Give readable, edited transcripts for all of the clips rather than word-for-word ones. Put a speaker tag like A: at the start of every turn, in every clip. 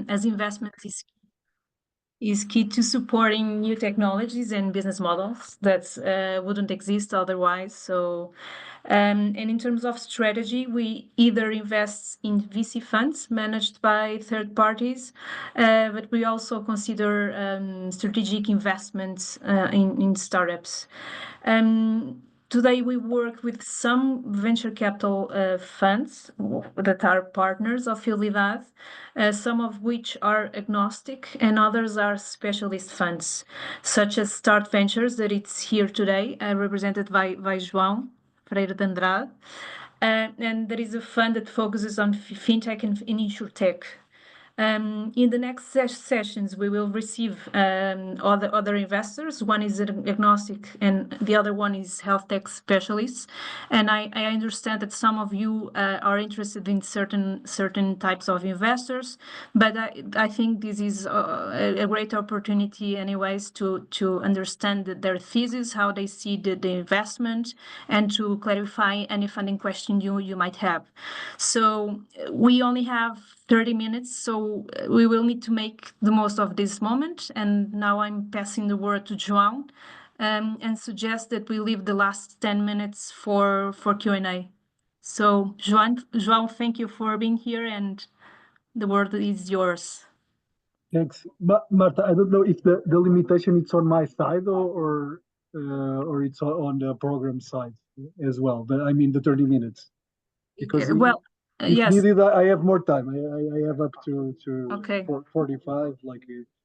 A: as investment is key to supporting new technologies and business models that wouldn't exist otherwise. So, and in terms of strategy, we either invest in VC funds managed by third parties, but we also consider strategic investments in startups. Today, we work with some venture capital funds that are partners of Fidelidade, some of which are agnostic and others are specialist funds, such as Start Ventures, that it's here today, represented by João Freire de Andrade. And there is a fund that focuses on fintech and insurtech. In the next sessions, we will receive other investors. One is agnostic, and the other one is health tech specialists. And I understand that some of you are interested in certain types of investors, but I think this is a great opportunity, anyways, to understand their thesis, how they see the investment, and to clarify any funding question you might have. So we only have 30 minutes, so we will need to make the most of this moment. And now I'm passing the word to João, and suggest that we leave the last 10 minutes for Q&A. So João, thank you for being here, and the word is yours.
B: Thanks, Marta. I don't know if the limitation it's on my side or it's on the program side as well. But I mean the 30 minutes, because
A: Well,
B: if
A: yes,
B: needed, I have more time. I have up to
A: okay,
B: 45, like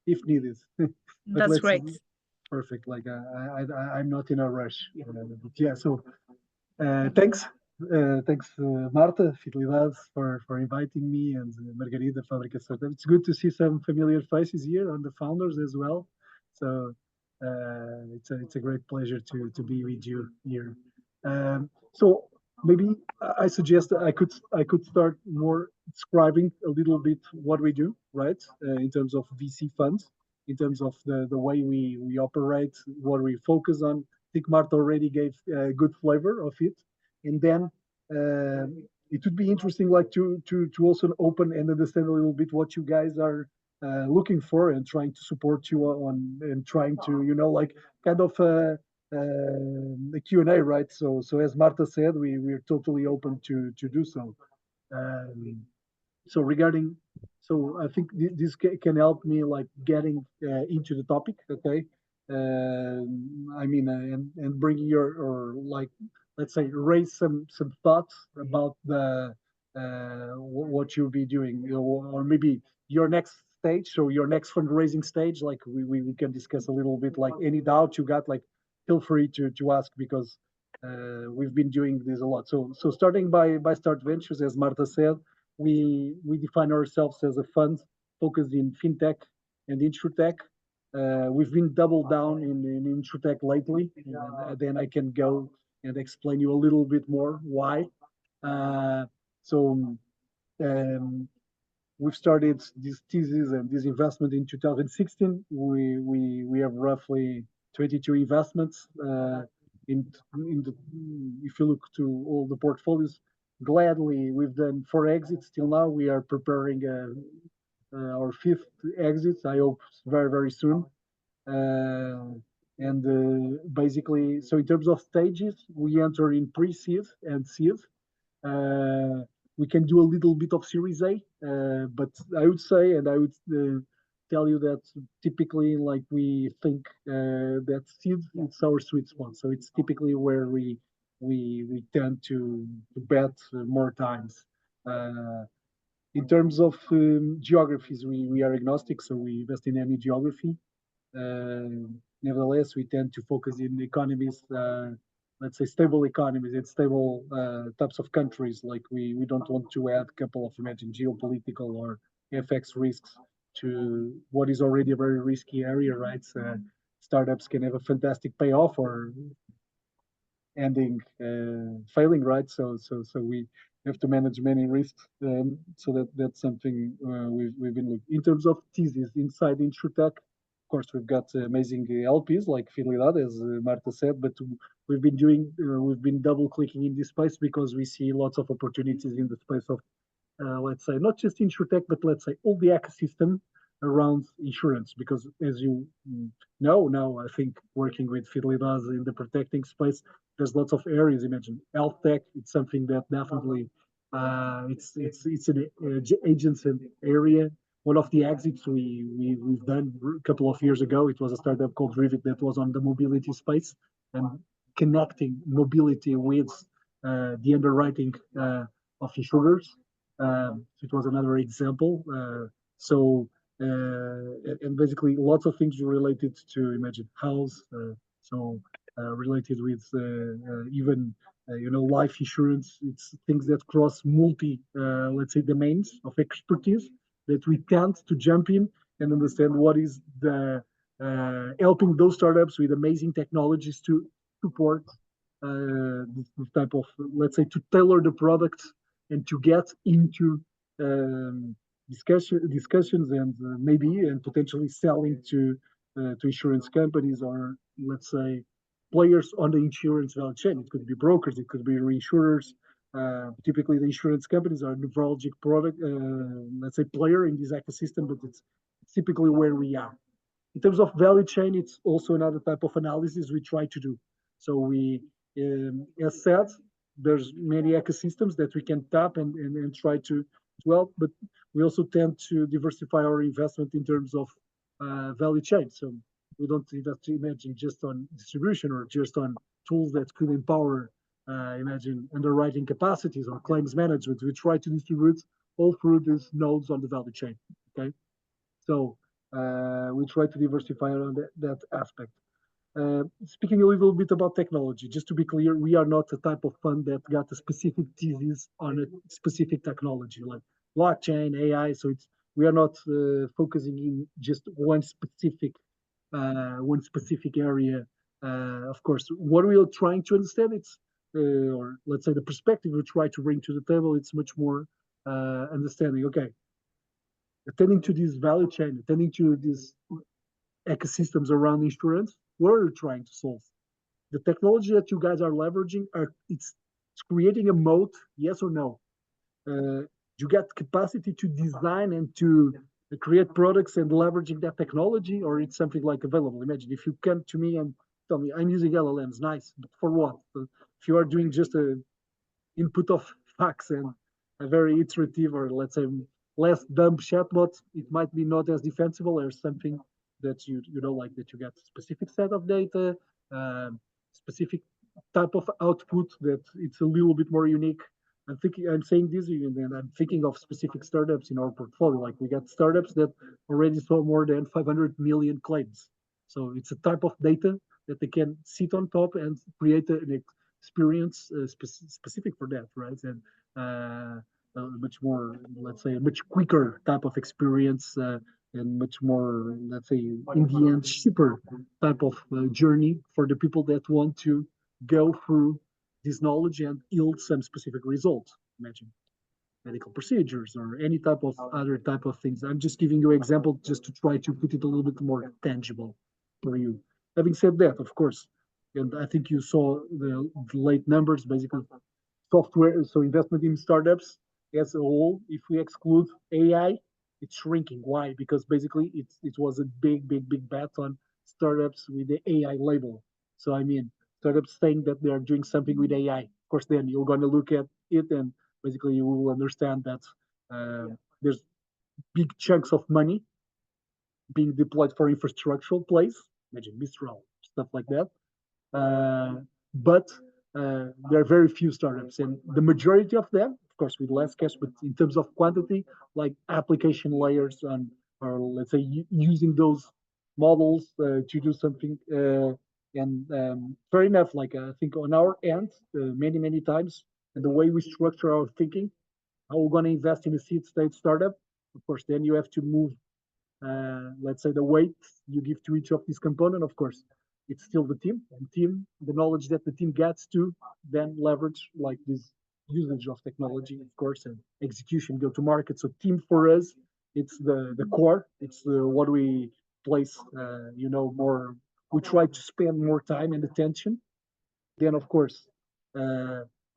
B: if needed. But
A: that's great.
B: Perfect. Like I'm not in a rush. But yeah. So thanks. Thanks, Marta, Fidelidade, for inviting me, and Margarida, Fábrica Startup. It's good to see some familiar faces here, and the founders as well. So it's a great pleasure to be with you here. So maybe I suggest I could start more describing a little bit what we do, right? In terms of VC funds, in terms of the way we operate, what we focus on. I think Marta already gave a good flavor of it, and then it would be interesting, like to also open and understand a little bit what you guys are looking for and trying to support you on, and trying to like kind of the Q&A, right? So as Marta said, we're totally open to do so. So regarding, so I think this can help me like getting into the topic, okay? I mean, and bring your, or like, let's say, raise some thoughts about the what you'll be doing, or maybe your next stage, so your next fundraising stage. Like we can discuss a little bit, like any doubt you got, like feel free to ask, because we've been doing this a lot. So starting by Start Ventures, as Marta said, we define ourselves as a fund focused in fintech and insurtech. We've been doubled down in insurtech lately. Then I can go and explain you a little bit more why. So we've started this thesis and this investment in 2016. We have roughly 22 investments in the, if you look to all the portfolios. Gladly, we've done 4 exits till now. We are preparing our 5th exit. I hope very soon. And basically, so in terms of stages, we enter in pre-seed and seed. We can do a little bit of Series A, but I would say, and I would tell you that typically, like we think that seed, it's our sweet spot. So it's typically where we tend to bet more times. In terms of geographies, we are agnostic, so we invest in any geography. Nevertheless, we tend to focus in economies, let's say stable economies and stable types of countries. Like we don't want to add a couple of, imagine, geopolitical or FX risks to what is already a very risky area, right? So startups can have a fantastic payoff or ending failing, right? So we have to manage many risks. So that's something we've been looking. In terms of thesis inside InsurTech, of course, we've got amazing LPs like Fidelidade, as Marta said, but we've been double clicking in this space because we see lots of opportunities in the space of let's say, not just insurtech, but let's say all the ecosystem around insurance. Because as you know now, I think working with Fidelidade in the protecting space, there's lots of areas. Imagine health tech. It's something that definitely it's an adjacent area. One of the exits we've done a couple of years ago, it was a startup called Rivet that was on the mobility space and connecting mobility with the underwriting of insurers. It was another example. And basically lots of things related to imagine house. Related with even life insurance. It's things that cross multi let's say domains of expertise that we tend to jump in and understand what is the helping those startups with amazing technologies to support this type of, let's say, to tailor the product and to get into discussions and maybe and potentially selling to insurance companies or let's say players on the insurance value chain. It could be brokers, it could be reinsurers. Typically, the insurance companies are a neurologic product, let's say, player in this ecosystem, but it's typically where we are. In terms of value chain, it's also another type of analysis we try to do. So as said, there's many ecosystems that we can tap and try to well, but we also tend to diversify our investment in terms of value chain. So we don't imagine just on distribution or just on tools that could empower, imagine underwriting capacities or claims management. We try to distribute all through these nodes on the value chain. Okay, so we try to diversify around that aspect. Speaking a little bit about technology, just to be clear, we are not a type of fund that got a specific thesis on a specific technology like blockchain, AI. So we are not focusing in just one specific area. Of course, what we are trying to understand, or let's say the perspective we try to bring to the table, it's much more understanding. Okay, attending to this value chain, attending to these ecosystems around insurance, what are you trying to solve? The technology that you guys are leveraging it's creating a moat, yes or no? You get capacity to design and to create products and leveraging that technology, or it's something like available. Imagine if you come to me and tell me I'm using LLMs, nice, but for what? If you are doing just a input of facts and a very iterative or let's say less dumb chatbot, it might be not as defensible as something that you know like that you get specific set of data, specific type of output that it's a little bit more unique. I'm saying this and I'm thinking of specific startups in our portfolio. Like we got startups that already saw more than 500 million claims. So it's a type of data that they can sit on top and create an experience specific for that, right? And much more, let's say, a much quicker type of experience and much more, let's say, in the end, cheaper type of journey for the people that want to go through this knowledge and yield some specific results. Imagine medical procedures or any type of other type of things. I'm just giving you an example just to try to put it a little bit more tangible for you. Having said that, of course, and I think you saw the late numbers, basically software, so investment in startups as a whole, if we exclude AI, it's shrinking. Why? Because basically it was a big bet on startups with the AI label. So I mean, startups saying that they are doing something with AI. Of course, then you're going to look at it and basically you will understand that there's big chunks of money being deployed for infrastructural plays. Imagine Mistral, stuff like that. But there are very few startups, and the majority of them, of course, with less cash, but in terms of quantity, like application layers on, or let's say using those models to do something. And fair enough, like I think on our end, many times, and the way we structure our thinking, how we're going to invest in a seed state startup. Of course, then you have to move let's say the weight you give to each of these component. Of course, it's still the team and team, the knowledge that the team gets to then leverage like this usage of technology, of course, and execution, go to market. So team for us, it's the core. It's what we place, more. We try to spend more time and attention. Then, of course,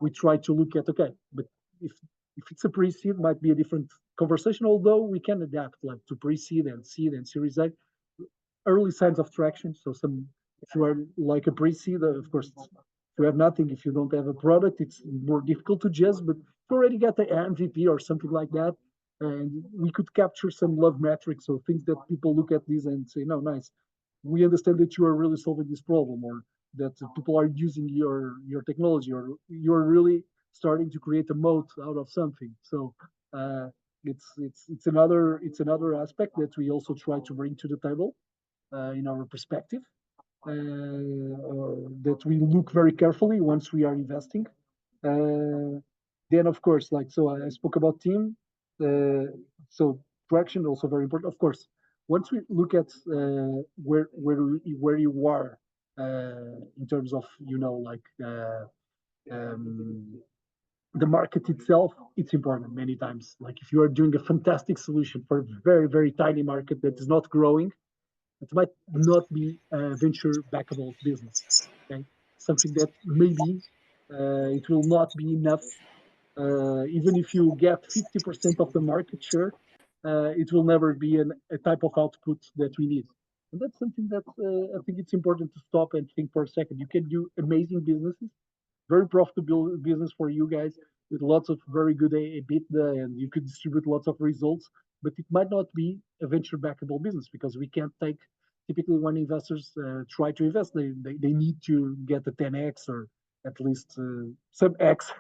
B: we try to look at okay, but if If it's a pre-seed, it might be a different conversation. Although we can adapt like to pre-seed and seed and Series A, early signs of traction. So some, if you are like a pre-seed, of course, if you have nothing, if you don't have a product, it's more difficult to judge. But if you already got the MVP or something like that, and we could capture some love metrics, so things that people look at this and say, no, nice. We understand that you are really solving this problem, or that people are using your technology, or you're really starting to create a moat out of something. So it's another aspect that we also try to bring to the table in our perspective, that we look very carefully once we are investing. Uh, then, of course, like so, I spoke about team. So traction also very important. Of course, once we look at where you are in terms of like um, the market itself, it's important many times. Like if you are doing a fantastic solution for a very very tiny market that is not growing, it might not be a venture backable business. Okay, something that maybe it will not be enough. Even if you get 50% of the market share, it will never be a type of output that we need. And that's something that I think it's important to stop and think for a second. You can do amazing businesses, very profitable business for you guys with lots of very good EBITDA, and you could distribute lots of results, but it might not be a venture backable business because we can't take, typically when investors try to invest, they need to get a 10x or at least some X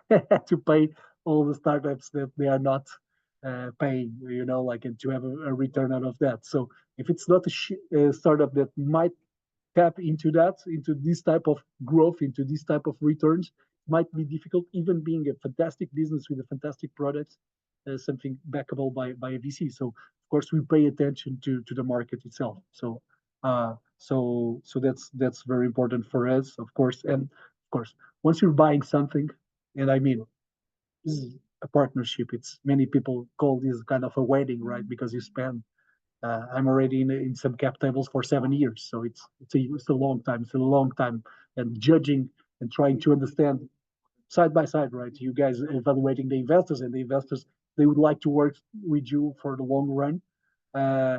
B: to pay all the startups that they are not paying, like, and to have a return out of that. So if it's not a startup that might tap into that, into this type of growth, into this type of returns, might be difficult, even being a fantastic business with a fantastic product, something backable by a VC. So of course we pay attention to the market itself. So that's very important for us, of course. And of course, once you're buying something, and I mean, this is a partnership. It's many people call this kind of a wedding, right? Because you spend I'm already in some cap tables for 7 years, so it's a long time. It's a long time, and judging and trying to understand side by side, right? You guys evaluating the investors, and the investors, they would like to work with you for the long run. Uh,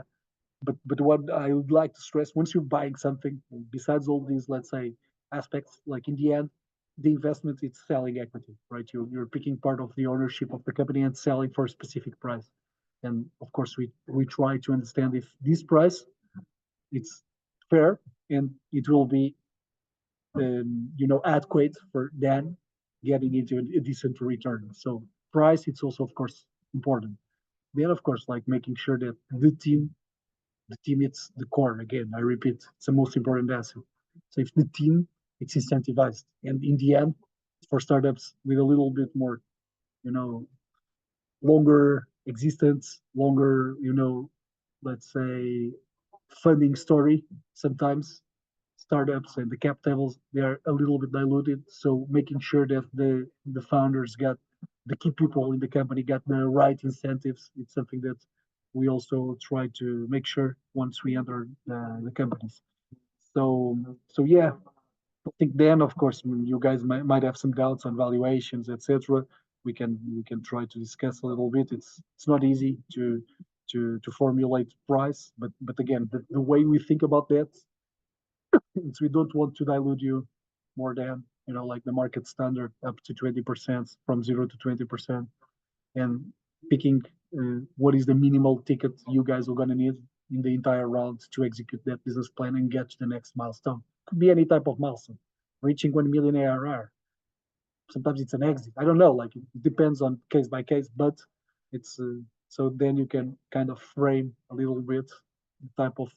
B: but what I would like to stress, once you're buying something, besides all these, let's say, aspects, like in the end, the investment, it's selling equity, right? You're picking part of the ownership of the company and selling for a specific price. And of course, we try to understand if this price it's fair and it will be adequate for then getting into a decent return. So price, it's also of course important. Then of course, like making sure that the team it's the core. Again, I repeat, it's the most important asset. So if the team it's incentivized, and in the end, for startups with a little bit more, you know, longer existence, longer, let's say, funding story. Sometimes startups and the cap tables they are a little bit diluted. So making sure that the founders got the key people in the company got the right incentives. It's something that we also try to make sure once we enter the companies. So yeah, I think then, of course, you guys might have some doubts on valuations, etc. We can try to discuss a little bit. It's not easy to formulate price, but again, the way we think about that is we don't want to dilute you more than like the market standard up to 20%, from 0 to 20%, and picking what is the minimal ticket you guys are going to need in the entire round to execute that business plan and get to the next milestone. Could be any type of milestone, reaching 1 million ARR. Sometimes it's an exit. I don't know. Like it depends on case by case, but it's so then you can kind of frame a little bit the type of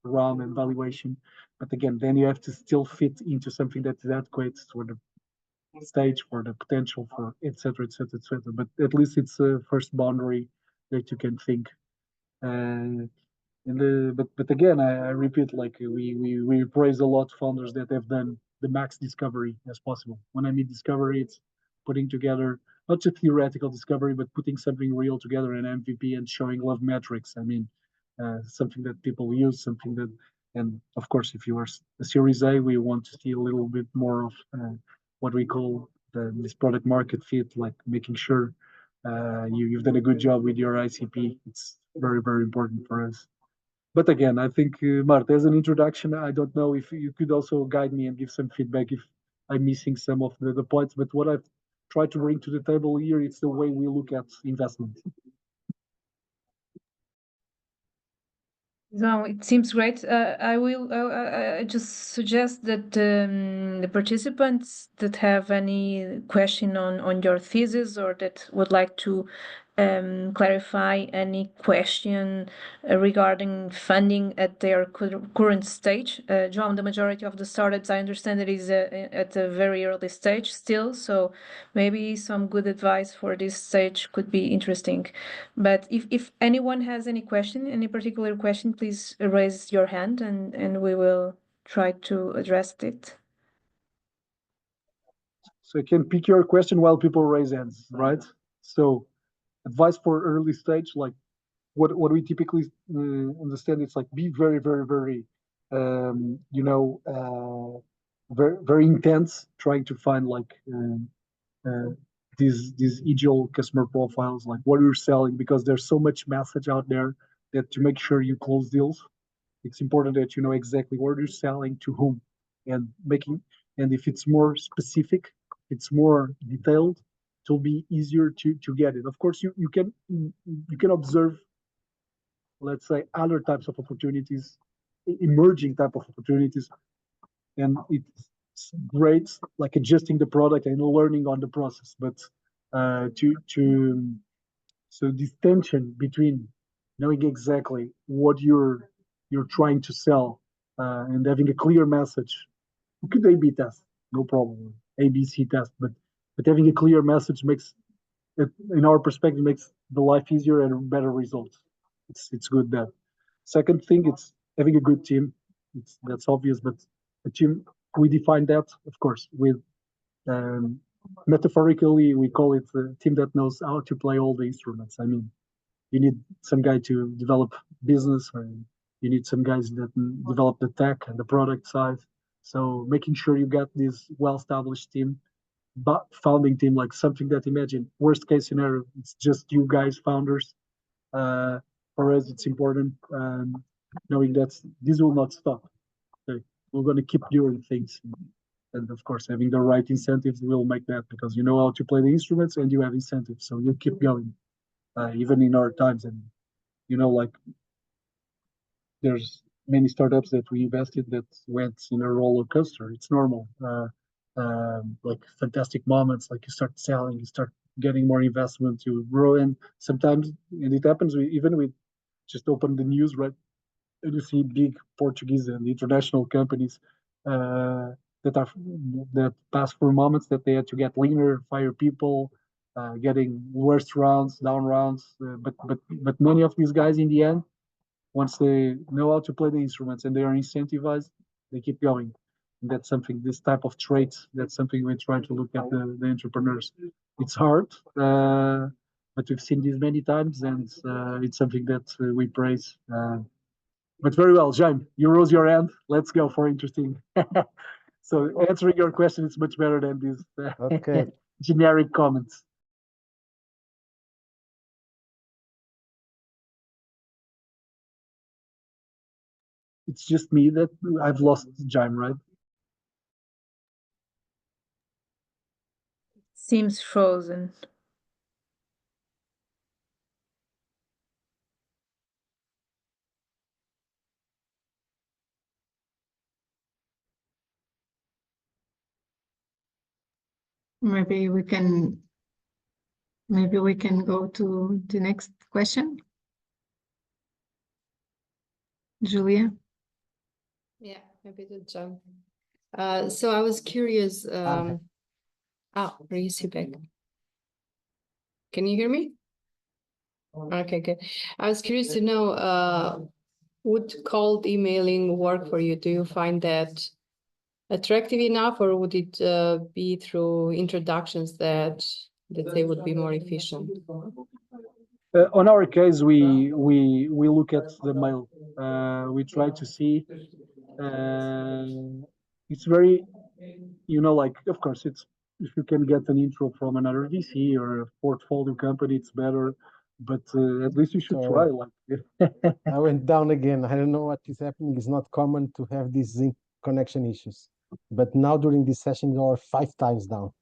B: round and valuation. But again, then you have to still fit into something that is adequate for the stage, for the potential, for etc. etc. etc. But at least it's a first boundary that you can think. Uh, but again, I repeat, like we praise a lot founders that have done the max discovery as possible. When I mean discovery, it's putting together not just theoretical discovery, but putting something real together in MVP and showing love metrics. I mean, something that people use, something that, and of course, if you are a Series A, we want to see a little bit more of what we call this product market fit, like making sure. You've done a good job with your ICP. It's very, very important for us. But again, I think, Marta, as an introduction, I don't know if you could also guide me and give some feedback if I'm missing some of the points. But what I've tried to bring to the table here, it's the way we look at investment.
A: No, it seems great. I will I just suggest that the participants that have any question on your thesis or that would like to clarify any question regarding funding at their current stage. John, the majority of the startups, I understand that is at a very early stage still, so maybe some good advice for this stage could be interesting. But if anyone has any question, any particular question, please raise your hand and we will try to address it.
B: So you can pick your question while people raise hands, right? So advice for early stage, like what we typically understand, it's like be very, very, very, very, very intense, trying to find like uh, these ideal customer profiles, like what you're selling, because there's so much message out there that to make sure you close deals, it's important that you know exactly what you're selling to whom, and making, and if it's more specific, it's more detailed, it'll be easier to get it. Of course, you can observe, let's say, other types of opportunities, emerging type of opportunities, and it's great like adjusting the product and learning on the process. But to so this tension between knowing exactly what you're trying to sell, and having a clear message. You could A/B test, no problem. ABC test, but having a clear message makes it, in our perspective, makes the life easier and better results. It's good that. Second thing, it's having a good team. That's obvious, but a team, we define that, of course, with um, metaphorically we call it a team that knows how to play all the instruments. I mean, you need some guy to develop business, or you need some guys that develop the tech and the product side. So making sure you got this well-established team, but founding team, like something that, imagine worst case scenario, it's just you guys founders. uh, for us it's important, knowing that this will not stop. Okay? We're going to keep doing things, and of course having the right incentives will make that, because you know how to play the instruments and you have incentives, so you keep going, even in our times. And like there's many startups that we invested that went in a roller coaster. It's normal. Like fantastic moments, like you start selling, you start getting more investment, you grow, and sometimes, and it happens, we just open the news, right? And you see big Portuguese and international companies uh, that pass through moments that they had to get leaner, fire people, getting worse rounds, down rounds. But many of these guys in the end, once they know how to play the instruments and they are incentivized, they keep going. And that's something, this type of traits, that's something we try to look at the entrepreneurs. It's hard, but we've seen this many times, and it's something that we praise. But very well, Jaime, you rose your hand. Let's go for interesting. So answering your question is much better than these
C: Okay.
B: generic comments. It's just me that I've lost Jaime, right?
A: Seems frozen.
D: Maybe we can go to the next question. Julia?
E: Yeah, happy to jump. So I was curious. Where is he back? Can you hear me? Okay, good. I was curious to know, would cold emailing work for you? Do you find that attractive enough, or would it be through introductions that they would be more efficient?
B: On our case, we look at the mail. We try to see. It's very, like, of course, it's if you can get an intro from another VC or a portfolio company, it's better. But at least you should try.
C: Sorry.
B: Like,
C: I went down again. I don't know what is happening. It's not common to have these connection issues. But now during this session, you are 5 times down.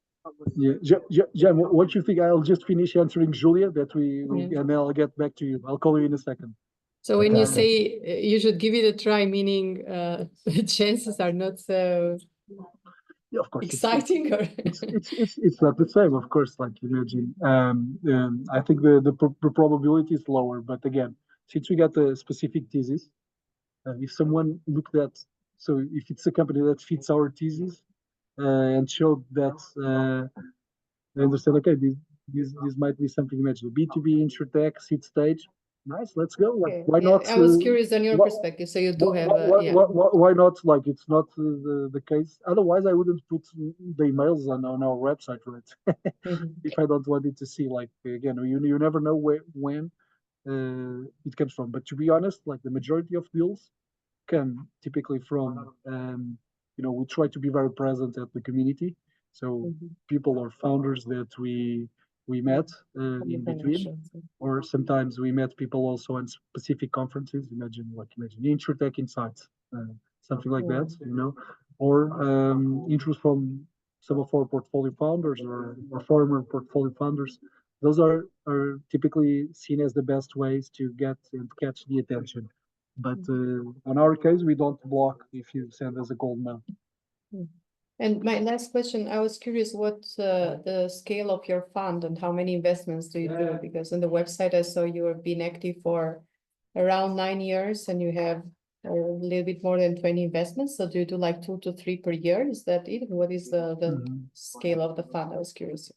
B: yeah, Jem, what you think? I'll just finish answering Julia that
E: Yeah.
B: and then I'll get back to you. I'll call you in a second.
E: So when
C: Okay,
E: you
C: okay.
E: say you should give it a try, meaning the chances are not so
B: Yeah, of course.
E: exciting, or
B: It's not the same, of course. Like imagine, I think the probability is lower. But again, since we got a specific thesis, if someone looked at, so if it's a company that fits our thesis and showed that they understand, okay, this might be something imaginable. B2B insurtech, seed stage, nice, let's go. Like,
E: okay.
B: why
E: Yeah,
B: not?
E: I was curious on your
B: why-
E: perspective. So you do have a yeah.
B: why not? Like, it's not the case. Otherwise, I wouldn't put the emails on our website, right?
E: Mhm.
B: If I don't want it to see, like, again, you never know when it comes from. But to be honest, like the majority of deals come typically from, we try to be very present at the community. So
E: Mhm.
B: people or founders that we met
E: From the
B: in between,
E: financials.
B: or sometimes we met people also on specific conferences. Imagine InsurTech Insights, something like
E: Yeah.
B: that, or interest from some of our portfolio founders or former portfolio founders. Those are typically seen as the best ways to get and catch the attention. But on our case, we don't block if you send us a cold mail.
E: And my last question, I was curious what the scale of your fund and how many investments do you do? Because on the website I saw you have been active for around 9 years and you have a little bit more than 20 investments. So do you do like 2 to 3 per year? Is that it? What is the
B: Mhm.
E: scale of the fund? I was curious.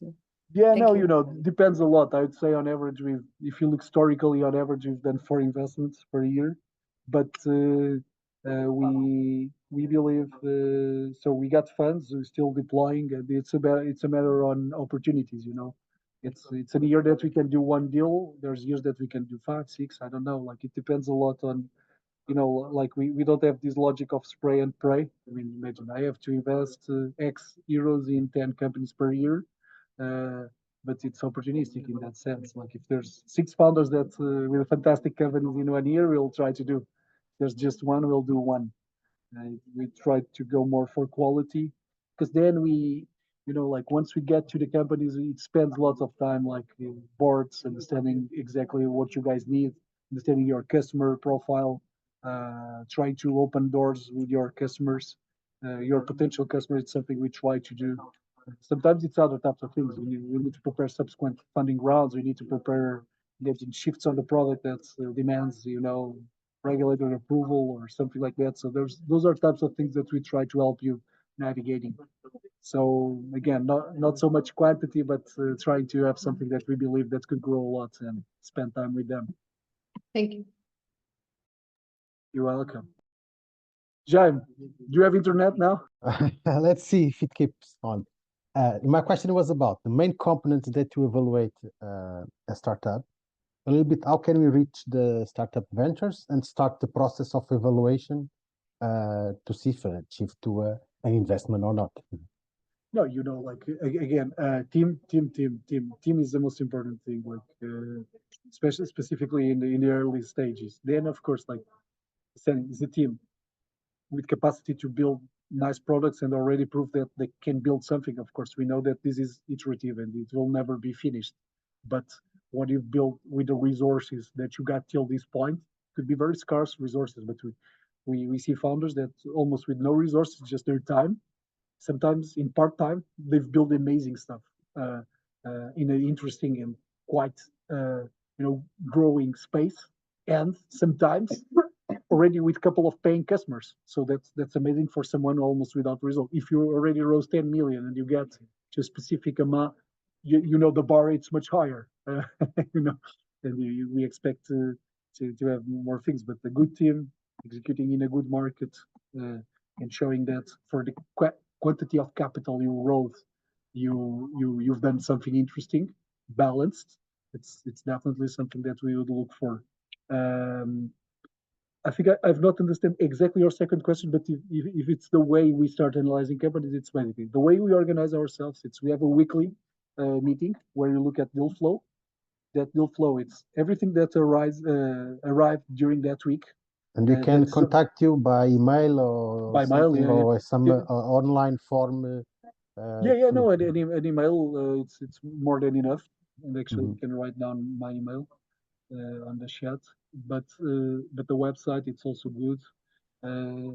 B: Yeah,
E: Thank
B: no,
E: you.
B: depends a lot. I would say on average, if you look historically, on average, we've done 4 investments per year. But we believe so. We got funds, we're still deploying, and it's a matter on opportunities. It's a year that we can do one deal. There's years that we can do five, six. I don't know. Like it depends a lot on like we don't have this logic of spray and pray. I mean, imagine I have to invest X euros in 10 companies per year, uh, but it's opportunistic in that sense. Like if there's six founders that with fantastic companies in one year, we'll try to do. If there's just one, we'll do one. We try to go more for quality because then like once we get to the companies, it spends lots of time like in boards, understanding exactly what you guys need, understanding your customer profile, trying to open doors with your customers, your potential customers. It's something we try to do. Sometimes it's other types of things. We need to prepare subsequent funding rounds. We need to prepare getting shifts on the product that demands, regulatory approval or something like that. So those are types of things that we try to help you navigating. So again, not so much quantity, but trying to have something that we believe that could grow a lot and spend time with them.
E: Thank you.
B: You're welcome. Jaime, do you have internet now?
C: Let's see if it keeps on. My question was about the main components that you evaluate a startup. A little bit, how can we reach the startup ventures and start the process of evaluation to see if it achieved to an investment or not?
B: No, like again, team is the most important thing. Like, especially specifically in the early stages. Then, of course, like saying, is a team with capacity to build nice products and already prove that they can build something. Of course, we know that this is iterative and it will never be finished. But what you've built with the resources that you got till this point could be very scarce resources. But we see founders that almost with no resources, just their time. Sometimes in part time, they've built amazing stuff uh, in an interesting and quite growing space. And sometimes already with a couple of paying customers. So that's amazing for someone almost without result. If you already rose 10 million and you get to a specific amount, the bar it's much higher. And we expect to have more things. But a good team executing in a good market and showing that for the quantity of capital you rose, you've done something interesting, balanced. It's definitely something that we would look for. I think I've not understand exactly your second question, but if it's the way we start analyzing companies, it's basically the way we organize ourselves. It's we have a weekly meeting where you look at deal flow. That deal flow, it's everything that arrived during that week.
C: And we can
B: that is
C: contact you by email or
B: by mail,
C: something,
B: yeah,
C: or some
B: yeah.
C: online form.
B: Yeah, no,
C: to-
B: an email, it's more than enough. And actually,
C: Mhm.
B: you can write down my email on the chat. But the website, it's also good. Uh,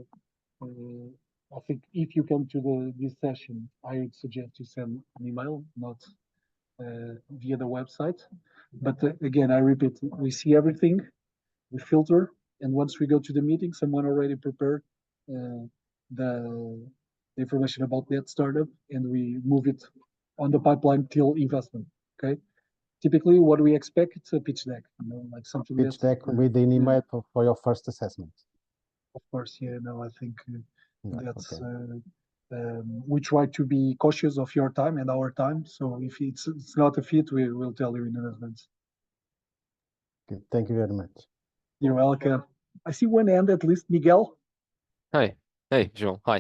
B: I think if you come to this session, I would suggest you send an email, not via the website. But again, I repeat, we see everything, we filter, and once we go to the meeting, someone already prepared uh, the information about that startup, and we move it on the pipeline till investment. Okay. Typically, what we expect, it's a pitch deck, like something
C: Pitch
B: that's
C: deck with an
B: yeah,
C: email for your first assessment.
B: of course, yeah. No, I think
C: Yeah,
B: that's
C: okay.
B: we try to be cautious of your time and our time. So if it's not a fit, we will tell you in advance.
C: Okay, thank you very much.
B: You're welcome. I see one hand at least, Miguel.
F: Hi. Hey, Joel. Hi.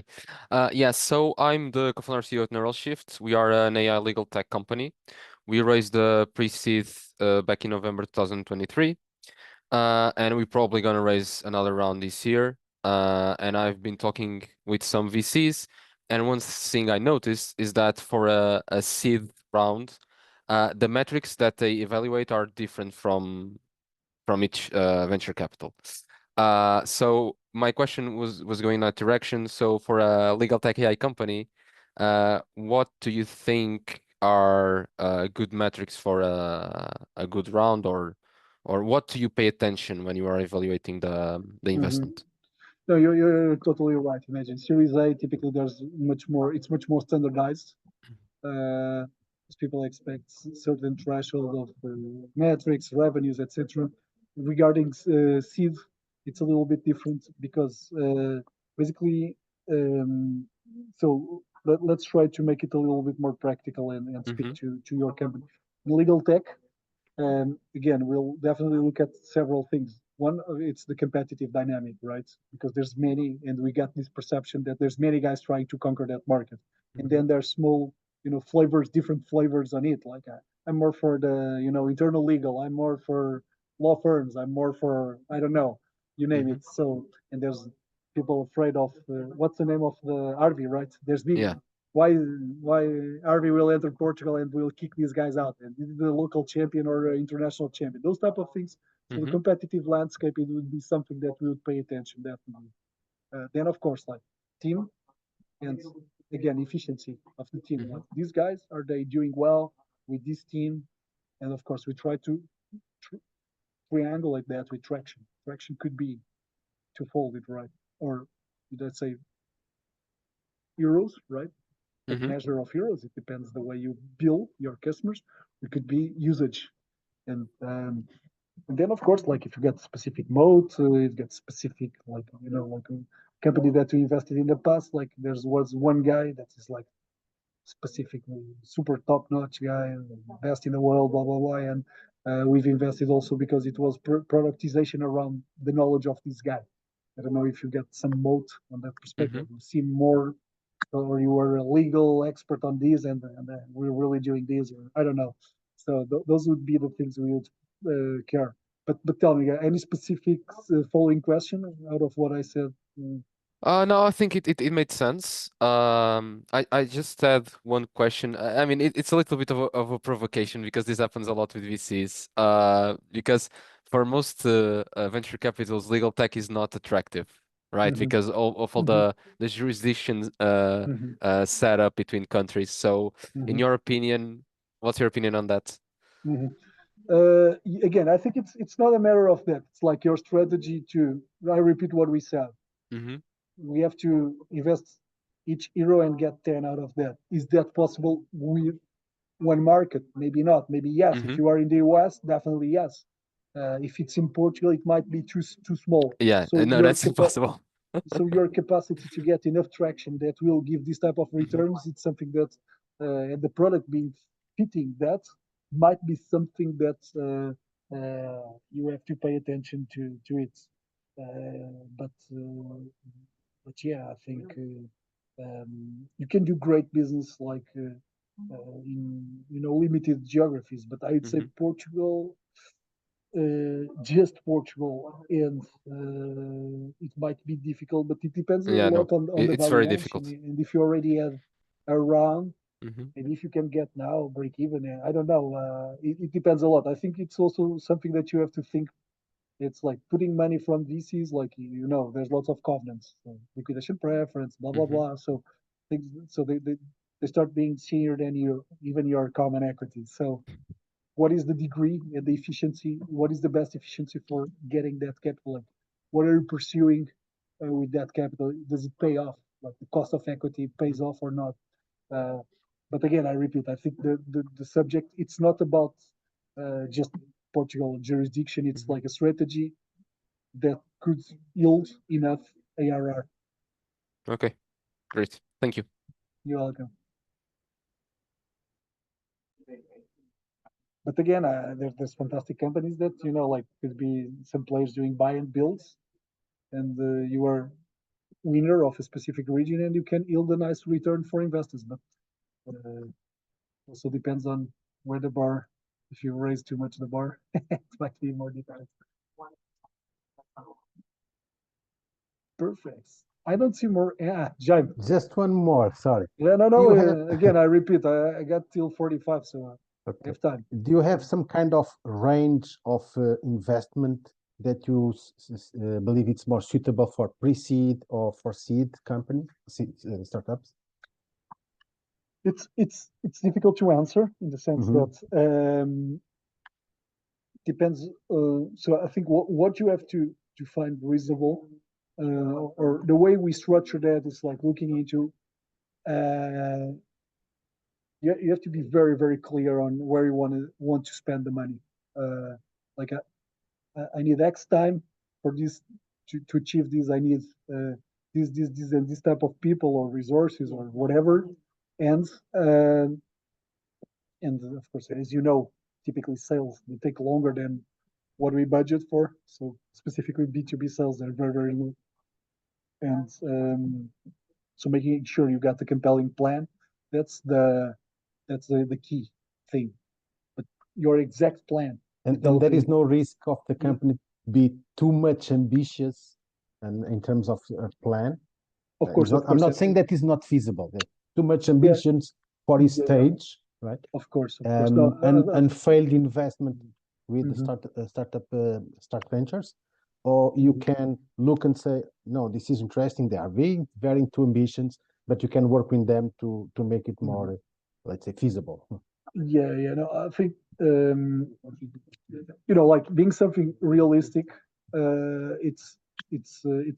F: Yeah, so I'm the co-founder CEO at Neural Shift. We are an AI legal tech company. We raised the pre-seed back in November 2023. And we're probably gonna raise another round this year. And I've been talking with some VCs, and one thing I noticed is that for a seed round, the metrics that they evaluate are different from each venture capital. So my question was going in that direction. So for a legal tech AI company, what do you think are good metrics for a good round, or what do you pay attention when you are evaluating the investment?
B: No, you're totally right. Imagine Series A, typically it's much more standardized. As people expect certain threshold of metrics, revenues, etc. Regarding seed, it's a little bit different because basically, so let's try to make it a little bit more practical and speak to your company. Legal tech, again, we'll definitely look at several things. One, it's the competitive dynamic, right? Because there's many, and we got this perception that there's many guys trying to conquer that market, and then there's small, flavors, different flavors on it. Like I'm more for the, internal legal. I'm more for law firms. I'm more for I don't know, you name it. So, and there's people afraid of what's the name of the RV, right? There's big
F: Yeah.
B: why RV will enter Portugal and will kick these guys out, and the local champion or international champion, those type of things. So the competitive landscape, it would be something that we would pay attention definitely. Then of course, like team, and again efficiency of the team. Like these guys, are they doing well with this team? And of course, we try to triangulate that with traction. Traction could be twofold, right? Or let's say euros, right? Like measure of euros. It depends the way you bill your customers. It could be usage, and then of course, like if you get specific mode, you get specific like like a company that we invested in the past. Like was one guy that is like specifically super top notch guy, best in the world, blah blah blah, and we've invested also because it was productization around the knowledge of this guy. I don't know if you get some moat on that perspective. You see more or you were a legal expert on this and we're really doing this, or I don't know. So those would be the things we would care. But tell me, any specifics following question out of what I said?
F: No, I think it made sense. I just had one question. I mean, it's a little bit of a provocation because this happens a lot with VCs. Because for most venture capitals, legal tech is not attractive, right? Because of all the jurisdictions set up between countries. So, in your opinion, what's your opinion on that?
B: Again, I think it's not a matter of that. It's like your strategy to. I repeat what we said. We have to invest each euro and get 10 out of that. Is that possible with one market? Maybe not. Maybe yes. If you are in the US, definitely yes. If it's in Portugal, it might be too small.
F: Yeah,
B: So
F: no, that's impossible.
B: So your capacity to get enough traction that will give this type of returns, it's something that, and the product being fitting that might be something that you have to pay attention to it. yeah, I think you can do great business like in limited geographies. But I'd say
F: Mhm.
B: Portugal, just Portugal, and it might be difficult, but it depends a
F: Yeah, no,
B: lot on the
F: it's very
B: valuation.
F: difficult.
B: And if you already have a round,
F: Mhm.
B: and if you can get now break even, I don't know. It depends a lot. I think it's also something that you have to think. It's like putting money from VCs, like there's lots of covenants, so liquidation preference, blah blah
F: Mhm.
B: blah. So things, so they start being senior than even your common equity. So what is the degree and the efficiency? What is the best efficiency for getting that capital? Like, what are you pursuing with that capital? Does it pay off? Like the cost of equity pays off or not? Uh, but again, I repeat, I think the subject, it's not about just Portugal jurisdiction. It's
F: Mhm.
B: like a strategy that could yield enough ARR.
F: Okay, great. Thank you.
B: You're welcome. But again, there's fantastic companies that like could be some players doing buy and builds, and you are winner of a specific region, and you can yield a nice return for investors. But also depends on where the bar. If you raise too much the bar, it might be more difficult. Perfect. I don't see more. Yeah, Jaime.
C: Just one more, sorry.
B: Yeah, no,
C: Do
B: no.
C: you have
B: Again, I repeat, I got till 45, so I
C: okay.
B: have time.
C: Do you have some kind of range of investment that you believe it's more suitable for pre-seed or for seed company, startups?
B: It's difficult to answer in the sense
C: Mhm.
B: that depends. So I think what you have to find reasonable, or the way we structure that is like looking into. You have to be very very clear on where you want to spend the money. Like I need X time for this to achieve this. I need this and this type of people or resources or whatever, and uh, and of course, as you know, typically sales they take longer than what we budget for. So specifically B2B sales, they're very very low, and so making sure you got the compelling plan, that's the key thing. But your exact plan,
C: And there is
B: developing.
C: no risk of the company be too much ambitious and in terms of plan.
B: Of
C: It's
B: course,
C: not,
B: of
C: I'm
B: course,
C: not saying that is not feasible. That too much
B: yeah,
C: ambitions for each
B: yeah,
C: stage, right?
B: of course, of course. No,
C: And failed investment with the
B: mhm,
C: startup start ventures, or you
B: mhm,
C: can look and say, no, this is interesting. They are very too ambitions, but you can work with them to make it
B: mhm.
C: more, let's say, feasible.
B: Yeah. No, I think like being something realistic. It's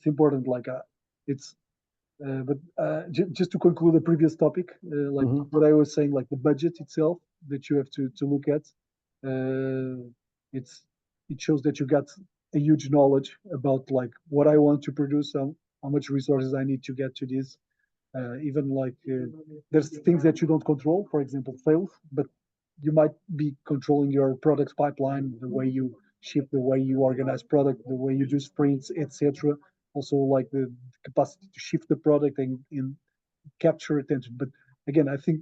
B: important. Like it's but just to conclude the previous topic, like
C: Mhm.
B: what I was saying, like the budget itself that you have to look at, it's it shows that you got a huge knowledge about like what I want to produce, how much resources I need to get to this. Even like there's things that you don't control, for example, sales, but you might be controlling your products pipeline, the way you ship, the way you organize product, the way you do sprints, etc. Also, like the capacity to shift the product and capture attention. But again, I think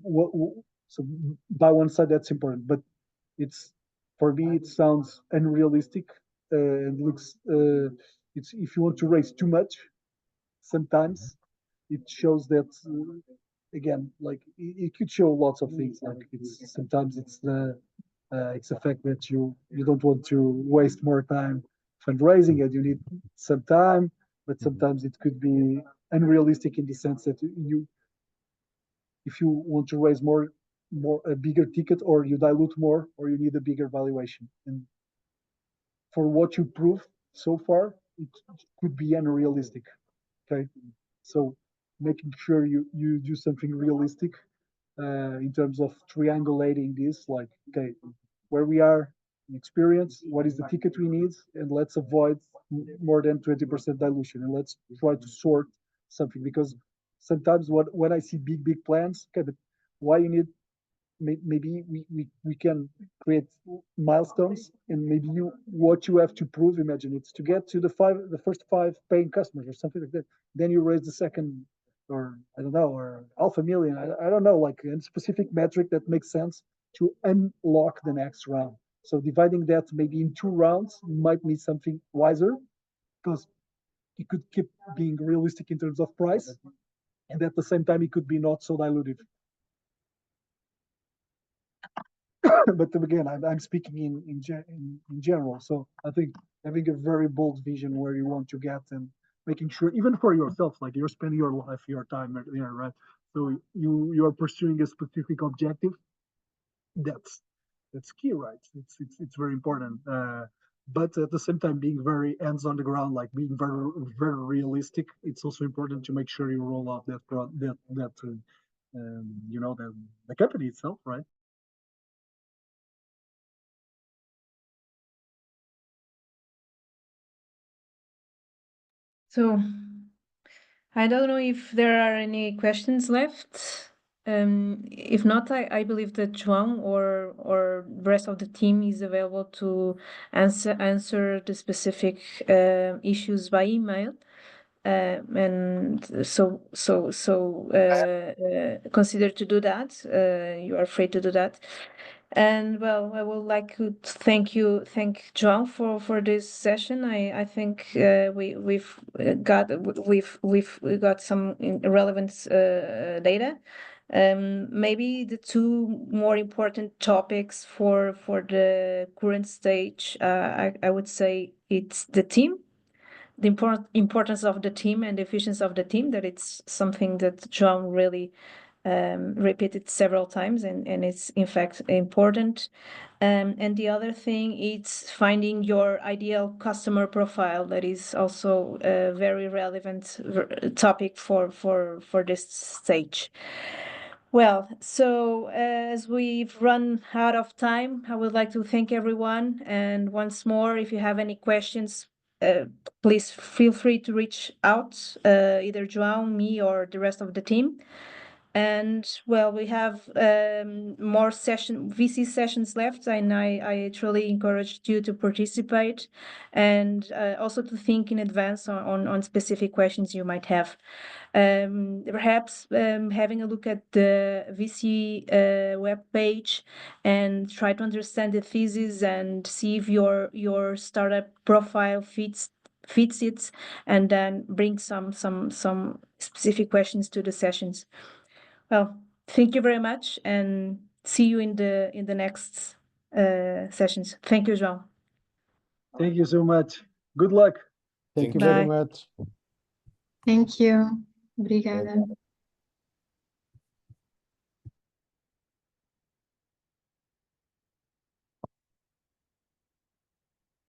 B: so by one side that's important, but it's for me it sounds unrealistic and looks. It's if you want to raise too much, sometimes it shows that again, like it could show lots of things. Like it's sometimes it's the fact that you don't want to waste more time fundraising and you need some time, but
C: Mhm.
B: sometimes it could be unrealistic in the sense that you if you want to raise more a bigger ticket or you dilute more or you need a bigger valuation. And for what you prove so far, it could be unrealistic. Okay, so making sure you do something realistic in terms of triangulating this, like okay, where we are in experience, what is the ticket we need, and let's avoid more than 20% dilution, and let's try to sort something because sometimes when I see big plans, okay, but why you need maybe we can create milestones, and maybe what you have to prove. Imagine it's to get to the first 5 paying customers or something like that. Then you raise the second, or I don't know, or half a million. I don't know, like a specific metric that makes sense to unlock the next round. So dividing that maybe in 2 rounds might be something wiser, because it could keep being realistic in terms of price, and at the same time it could be not so dilutive. But again, I'm speaking in general. So I think having a very bold vision where you want to get, and making sure, even for yourself, like you're spending your life, your time there, right? So you are pursuing a specific objective. That's key, right? It's very important. But at the same time, being very hands on the ground, like being very realistic. It's also important to make sure you roll out you know, the company itself, right?
A: So I don't know if there are any questions left. If not, I believe that João or the rest of the team is available to answer the specific issues by email. And consider to do that. You are free to do that. And well, I would like to thank João for this session. I think we've got some relevant data. Maybe the 2 more important topics for the current stage, I would say it's the team, the importance of the team and the efficiency of the team, that it's something that João really repeated several times, and it's in fact important. And the other thing is finding your ideal customer profile. That is also a very relevant topic for this stage. Well, so as we've run out of time, I would like to thank everyone. And once more, if you have any questions, please feel free to reach out, either João, me, or the rest of the team. And well, we have more VC sessions left, and I truly encourage you to participate, and also to think in advance on specific questions you might have. Perhaps having a look at the VC web page and try to understand the thesis and see if your startup profile fits it, and then bring some specific questions to the sessions. Well, thank you very much, and see you in the next sessions. Thank you, João.
B: Thank you so much. Good luck.
C: Thank you
A: Bye.
C: very much.
D: Thank you. Obrigada.